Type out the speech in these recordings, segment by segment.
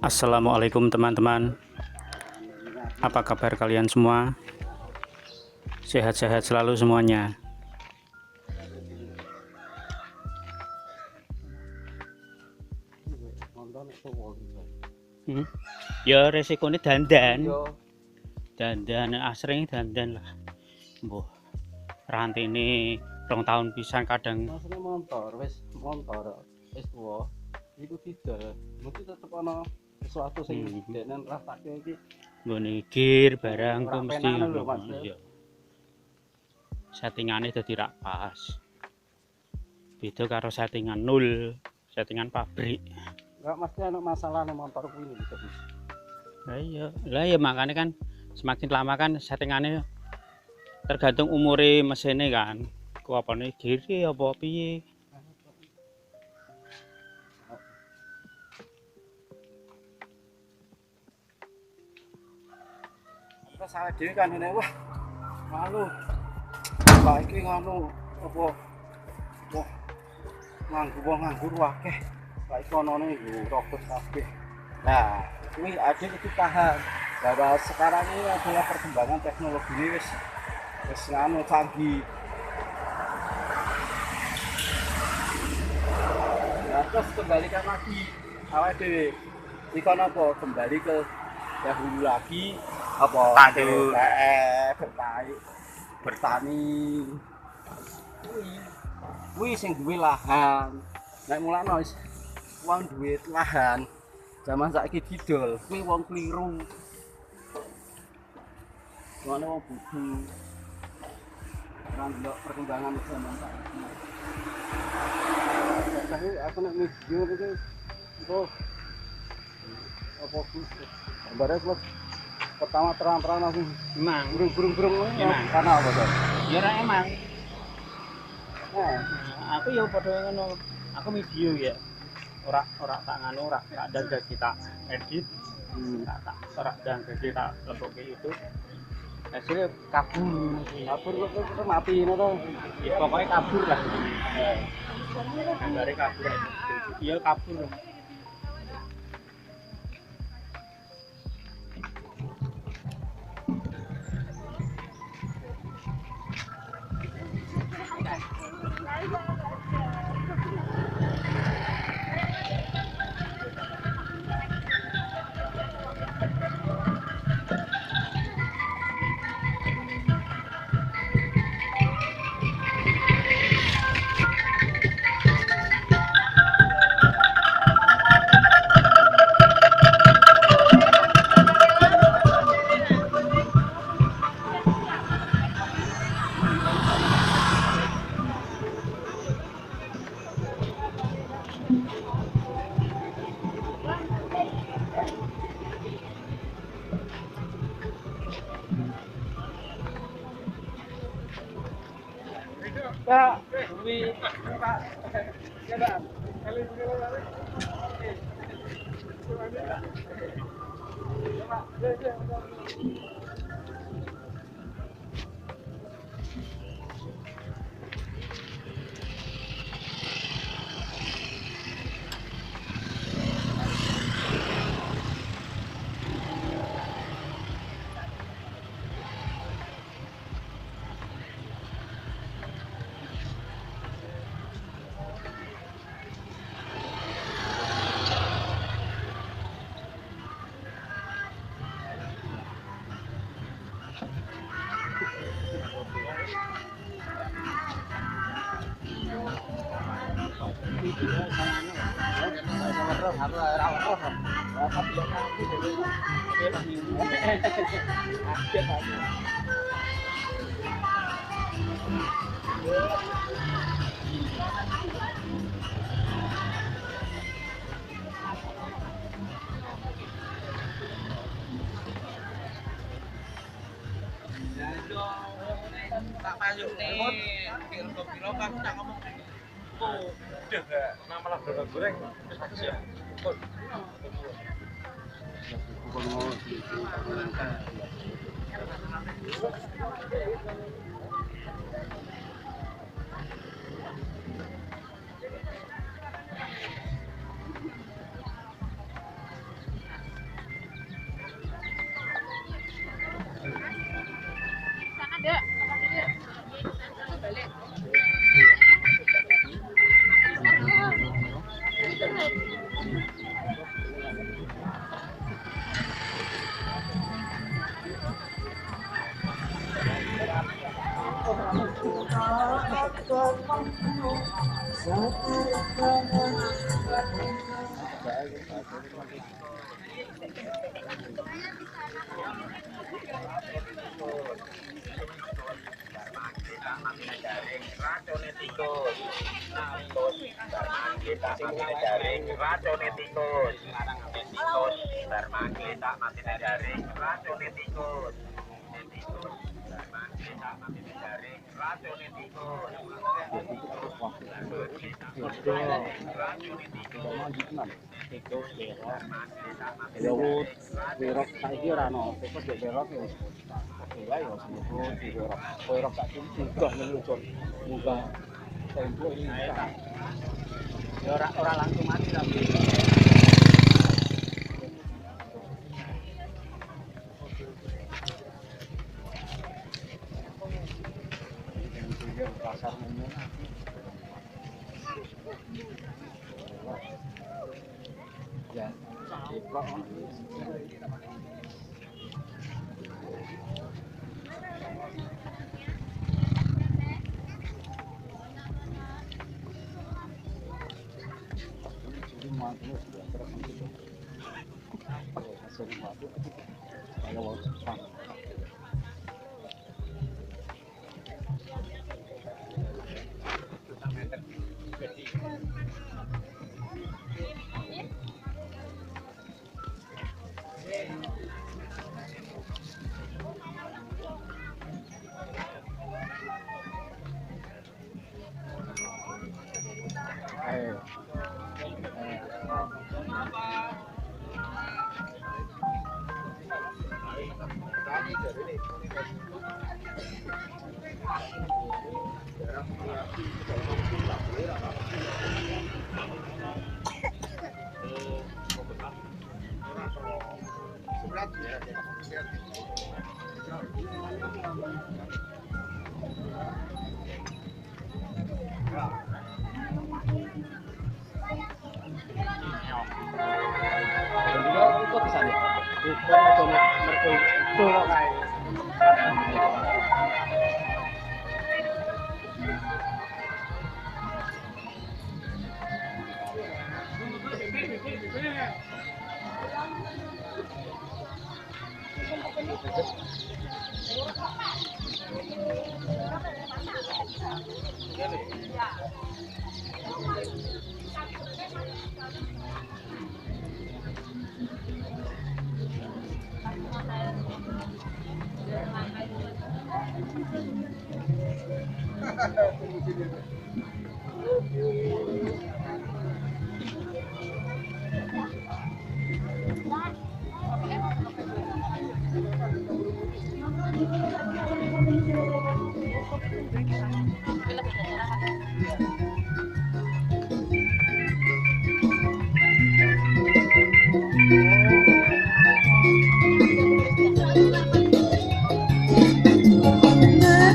Assalamualaikum teman-teman, apa kabar kalian semua? Sehat-sehat selalu semuanya. Ya resikonya dandan asring dandan lah. Mbuh rantai ini 2 tahun pisan kadang motor wis tuwa iku tidak mesti tetep ana sesuatu sing denen rasake iki nggone gir barang ku mesti iya. Settingane dadi rak pas. Beda karo settingan nol, settingan pabrik. Enggak mesti ana masalah ning motor kuwi iki. Lah iya makanya kan semakin lama kan settingane tergantung umure mesinnya kan. Ku apane gir apa piye. Salah dhewe kan ngene wah. Malu. Lah iki ngono apa wah nganggur akeh. Lah iki onone lho robot kabeh. Nah, kuwi ade itu paham bahwa sekarang ini adalah perkembangan teknologi ini wis canggih. Nah, terus kembalikan lagi awake dhewe. Iki apa kembali ke dahulu lagi apa bertani kuwi sing duwe lahan nek mulane wis wong duwe lahan zaman saiki didol kuwi wong kliru ngono wong bodho nang perkembangan zaman saiki tapi aku nek video iki kok apa gambarnya pertama terang-terang langsung Emang burung-burung karena apa tuh? Ya emang. Aku ya padha ngono. Aku video ya. Ora tak nganu ora ndang kita edit. Tak ndang kita lebokke itu. Hasilnya kabur kok mati ngono to. Ya pokoknya kabur lah. Gambare kabur. Iya kabur. Ya, lebih tak payung nih kilo kan tak ngomong oh udah gak nama lah goreng ya ada balik. Berok saiki ora ono, tikus yo berok yo. Oke wae yo semoga berok. Berok sak juga meluncur. Muga tempo ini bisa. ya ora langsung mati tapi pasar umum. Ya, ceplok. Kok bisa nih? Mergo kae.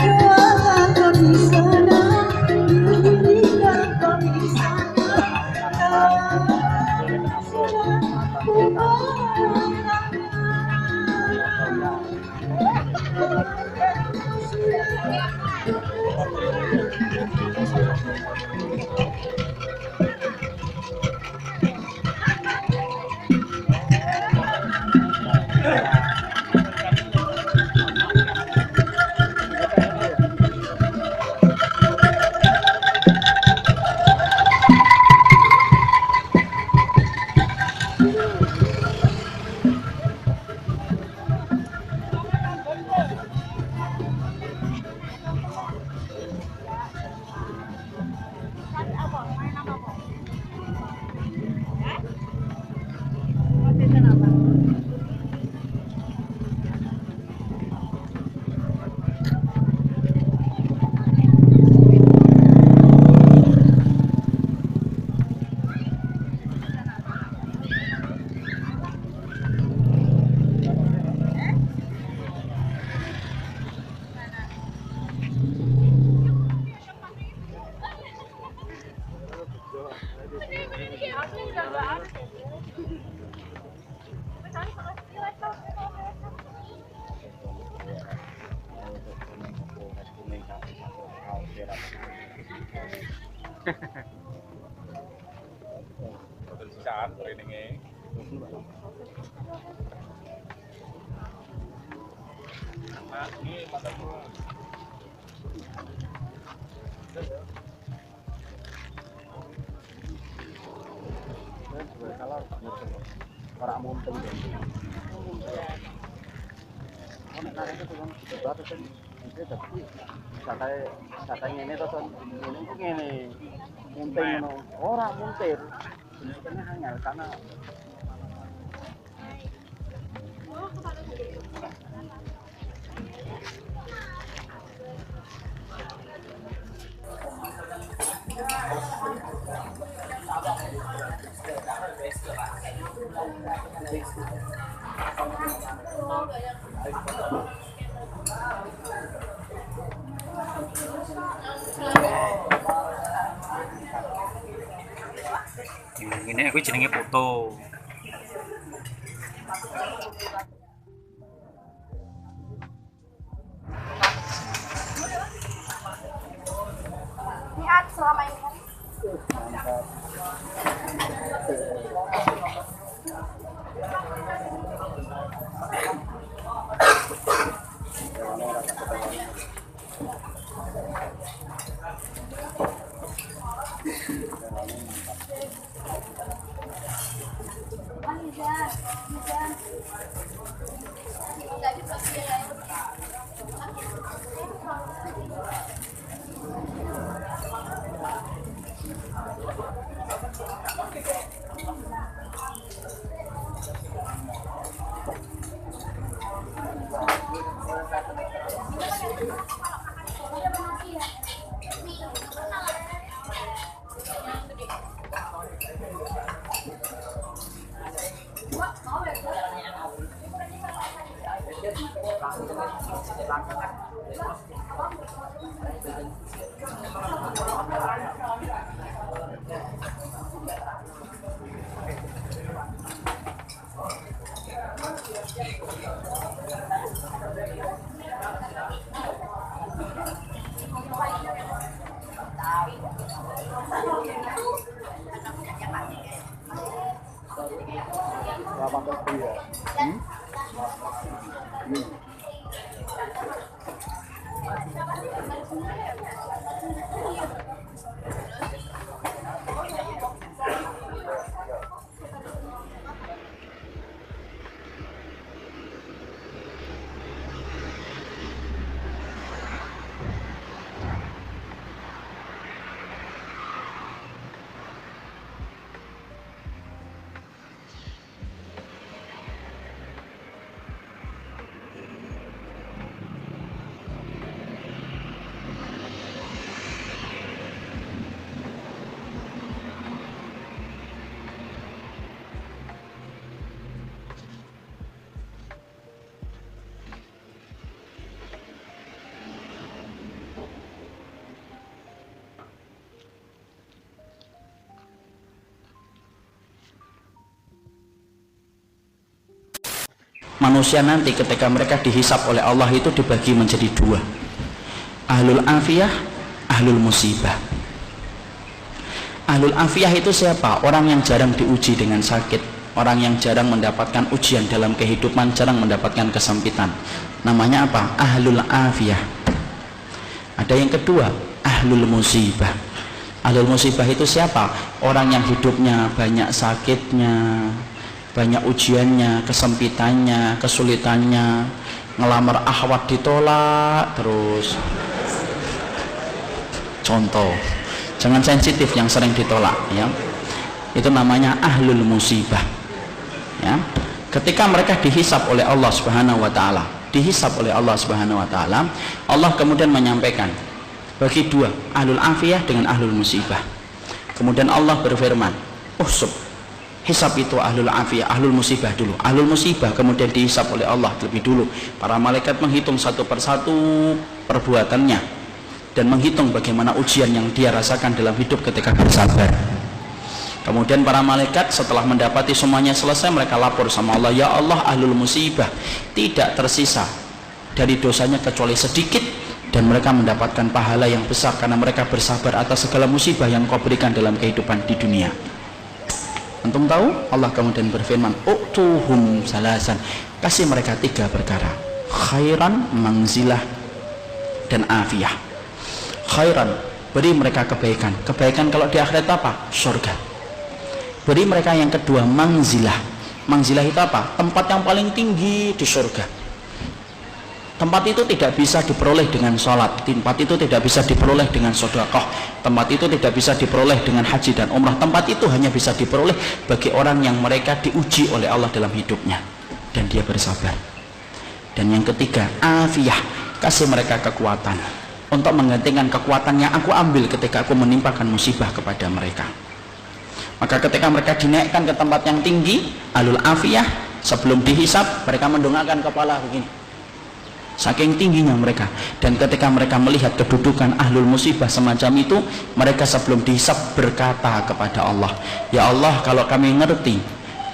Berdoa kau di sana, berikan kau di sana, ku Boten sisaan traininge. Nah, ini mantap bro. Ora mumpung. Ono karek itu kan batu kan. Iki tapi kata ngene to son. Ngene ku ngene. Munting ngono. Ora muntir. Sebenarnya hanya karena Ini aku jenenge foto. lihat selama ini kan. manusia nanti ketika mereka dihisap oleh Allah itu dibagi menjadi dua, ahlul afiyah, ahlul musibah. Ahlul afiyah itu siapa? Orang yang jarang diuji dengan sakit, orang yang jarang mendapatkan ujian dalam kehidupan, jarang mendapatkan kesempitan. Namanya apa? Ahlul afiyah. Ada yang kedua, ahlul musibah. Ahlul musibah itu siapa? Orang yang hidupnya banyak sakitnya, banyak ujiannya, kesempitannya, kesulitannya, ngelamar ahwat ditolak terus. Contoh, jangan sensitif yang sering ditolak, ya. Itu namanya ahlul musibah, ya. Ketika mereka dihisap oleh Allah Subhanahu wa taala, Allah kemudian menyampaikan bagi dua, ahlul afiyah dengan ahlul musibah. Kemudian Allah berfirman, hisab itu ahlul afiyah, ahlul musibah dulu. Ahlul musibah kemudian dihisab oleh Allah lebih dulu. Para malaikat menghitung satu persatu perbuatannya dan menghitung bagaimana ujian yang dia rasakan dalam hidup ketika bersabar. Kemudian para malaikat setelah mendapati semuanya selesai, mereka lapor sama Allah, ya Allah, ahlul musibah tidak tersisa dari dosanya kecuali sedikit, dan mereka mendapatkan pahala yang besar karena mereka bersabar atas segala musibah yang kau berikan dalam kehidupan di dunia. Antum tahu? Allah kemudian berfirman, utuhum salasan, kasih mereka 3 perkara, khairan, manzilah, dan afiyah. Khairan, beri mereka kebaikan. Kebaikan kalau di akhirat apa? Surga. Beri mereka yang kedua, manzilah. Manzilah itu apa? Tempat yang paling tinggi di surga. Tempat itu tidak bisa diperoleh dengan sholat, tempat itu tidak bisa diperoleh dengan sedekah, tempat itu tidak bisa diperoleh dengan haji dan umrah. Tempat itu hanya bisa diperoleh bagi orang yang mereka diuji oleh Allah dalam hidupnya dan dia bersabar. Dan yang ketiga, afiyah, kasih mereka kekuatan untuk menggantikan kekuatan yang aku ambil ketika aku menimpakan musibah kepada mereka. Maka ketika mereka dinaikkan ke tempat yang tinggi, ahlul afiyah, sebelum dihisab mereka mendongakkan kepala begini, saking tingginya mereka. Dan ketika mereka melihat kedudukan ahlul musibah semacam itu, mereka sebelum dihisab berkata kepada Allah, ya Allah, kalau kami ngerti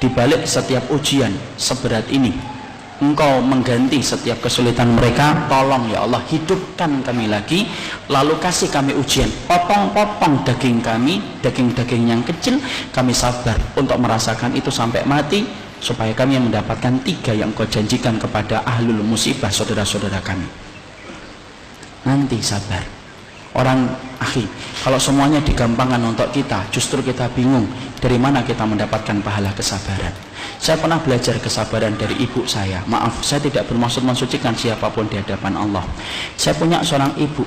di balik setiap ujian seberat ini Engkau mengganti setiap kesulitan mereka, tolong ya Allah, hidupkan kami lagi, lalu kasih kami ujian, potong-potong daging kami, daging-daging yang kecil, kami sabar untuk merasakan itu sampai mati, supaya kami mendapatkan 3 yang Kau janjikan kepada ahlul musibah, saudara-saudara kami. Nanti sabar. Orang akhi, kalau semuanya digampangkan untuk kita, justru kita bingung dari mana kita mendapatkan pahala kesabaran. Saya pernah belajar kesabaran dari ibu saya. Maaf, saya tidak bermaksud mensucikan siapapun di hadapan Allah. Saya punya seorang ibu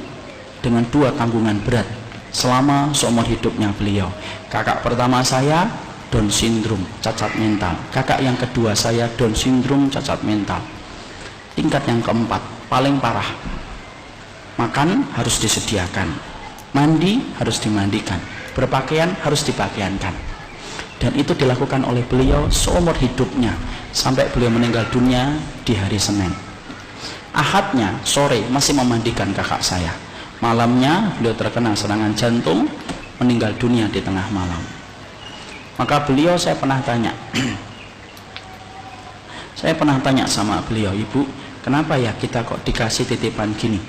dengan 2 tanggungan berat selama seumur hidupnya beliau. Kakak pertama saya Down syndrome, cacat mental. Kakak yang kedua saya Down syndrome, cacat mental. Tingkat yang keempat, paling parah. Makan harus disediakan, mandi harus dimandikan, berpakaian harus dipakaiankan. Dan itu dilakukan oleh beliau seumur hidupnya sampai beliau meninggal dunia di hari Senin. Ahadnya sore masih memandikan kakak saya. Malamnya beliau terkena serangan jantung, meninggal dunia di tengah malam. Maka beliau, saya pernah tanya sama beliau, ibu, kenapa ya kita kok dikasih titipan gini?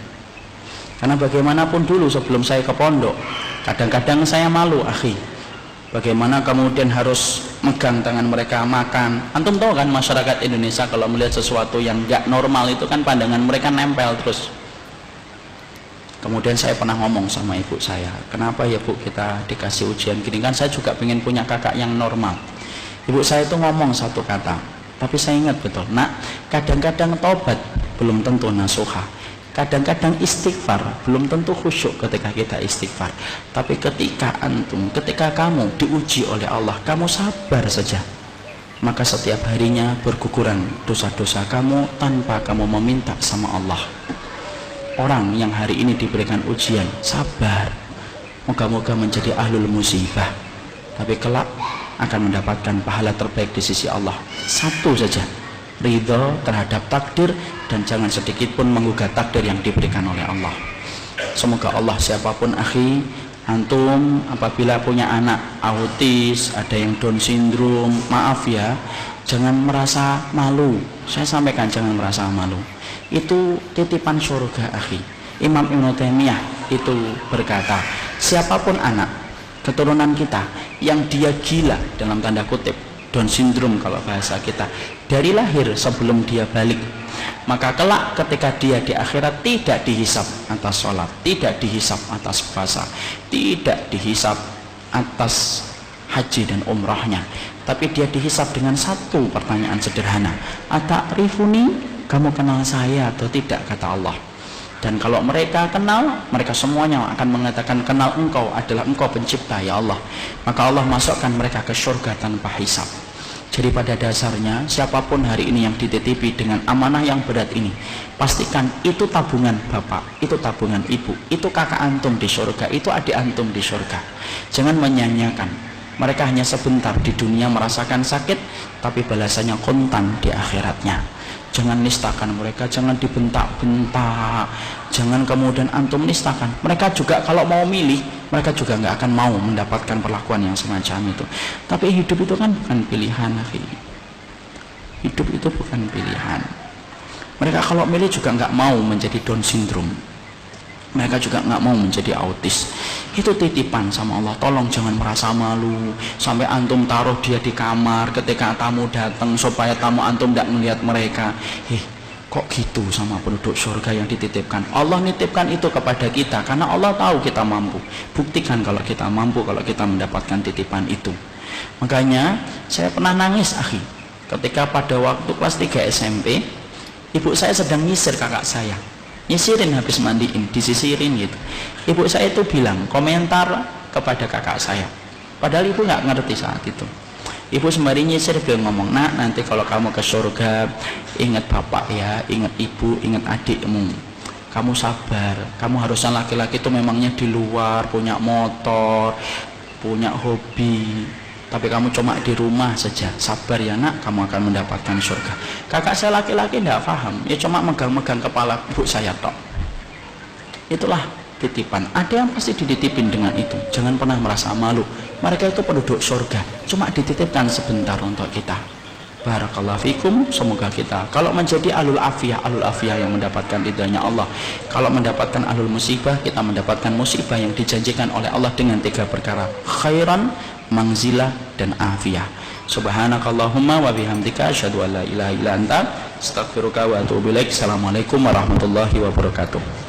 Karena bagaimanapun dulu sebelum saya ke pondok, kadang-kadang saya malu, akhi, bagaimana kemudian harus megang tangan mereka makan. Antum tahu kan, masyarakat Indonesia kalau melihat sesuatu yang gak normal itu kan pandangan mereka nempel terus. Kemudian saya pernah ngomong sama ibu saya, kenapa ya bu kita dikasih ujian gini, kan saya juga pengen punya kakak yang normal. Ibu saya itu ngomong satu kata, tapi saya ingat betul, nak, kadang-kadang tobat belum tentu nasuha, kadang-kadang istighfar belum tentu khusyuk ketika kita istighfar. Tapi ketika kamu diuji oleh Allah, kamu sabar saja, maka setiap harinya berguguran dosa-dosa kamu tanpa kamu meminta sama Allah. Orang yang hari ini diberikan ujian, sabar, moga-moga menjadi ahlul musibah, tapi kelak akan mendapatkan pahala terbaik di sisi Allah. Satu saja, ridho terhadap takdir, dan jangan sedikit pun menggugat takdir yang diberikan oleh Allah. Semoga Allah, siapapun akhi, antum apabila punya anak autis, ada yang Down syndrome, maaf ya, Jangan merasa malu. Saya sampaikan jangan merasa malu. Itu titipan surga, akhi. Imam Ibnu Taimiyah itu berkata, siapapun anak keturunan kita yang dia gila dalam tanda kutip, Down syndrome kalau bahasa kita, dari lahir sebelum dia balik, maka kelak ketika dia di akhirat tidak dihisap atas sholat, tidak dihisap atas puasa, tidak dihisap atas haji dan umrahnya, tapi dia dihisap dengan satu pertanyaan sederhana, ata'rifuni, kamu kenal saya atau tidak, kata Allah. Dan kalau mereka kenal, mereka semuanya akan mengatakan, kenal engkau adalah engkau pencipta ya Allah. Maka Allah masukkan mereka ke surga tanpa hisab. Jadi pada dasarnya siapapun hari ini yang dititipi dengan amanah yang berat ini, pastikan itu tabungan bapak, itu tabungan ibu, itu kakak antum di surga, itu adik antum di surga. Jangan menyanyiakan. Mereka hanya sebentar di dunia merasakan sakit, tapi balasannya kontan di akhiratnya. Jangan nistakan mereka, jangan dibentak-bentak, jangan kemudian antum nistakan. Mereka juga kalau mau milih, mereka juga nggak akan mau mendapatkan perlakuan yang semacam itu. Tapi hidup itu kan bukan pilihan, akhi. Hidup itu bukan pilihan. Mereka kalau milih juga nggak mau menjadi Down syndrome. Mereka juga nggak mau menjadi autis. Itu titipan sama Allah. Tolong jangan merasa malu sampai antum taruh dia di kamar ketika tamu datang supaya tamu antum tidak melihat mereka. Kok gitu sama penduduk surga yang dititipkan? Allah nitipkan itu kepada kita karena Allah tahu kita mampu. Buktikan kalau kita mampu, kalau kita mendapatkan titipan itu. Makanya saya pernah nangis, akhi, ketika pada waktu kelas 3 SMP, ibu saya sedang nyisir kakak saya. Nyisirin habis mandiin, disisirin gitu. Ibu saya itu bilang komentar kepada kakak saya, padahal ibu nggak ngerti saat itu. Ibu sembari nyisir beliau ngomong, nak, nanti kalau kamu ke surga ingat bapak ya, ingat ibu, ingat adikmu, kamu sabar. Kamu harusnya laki-laki itu memangnya di luar punya motor, punya hobi, tapi kamu cuma di rumah saja. Sabar ya nak, kamu akan mendapatkan surga. Kakak saya laki-laki tidak paham, ya cuma megang-megang kepala ibu saya tok. Itulah titipan. Ada yang pasti dititipin dengan itu. Jangan pernah merasa malu. Mereka itu penduduk surga, cuma dititipkan sebentar untuk kita. Barakallahu fikum. Semoga kita kalau menjadi ahlul afiyah yang mendapatkan ridhanya Allah. Kalau mendapatkan ahlul musibah, kita mendapatkan musibah yang dijanjikan oleh Allah dengan 3 perkara: khairan, mangzilah, dan afiyah. Subhanakallahumma wa bihamdika asyhadu an la ilaha illa anta astaghfiruka wa atubu ilaik. Assalamualaikum warahmatullahi wabarakatuh.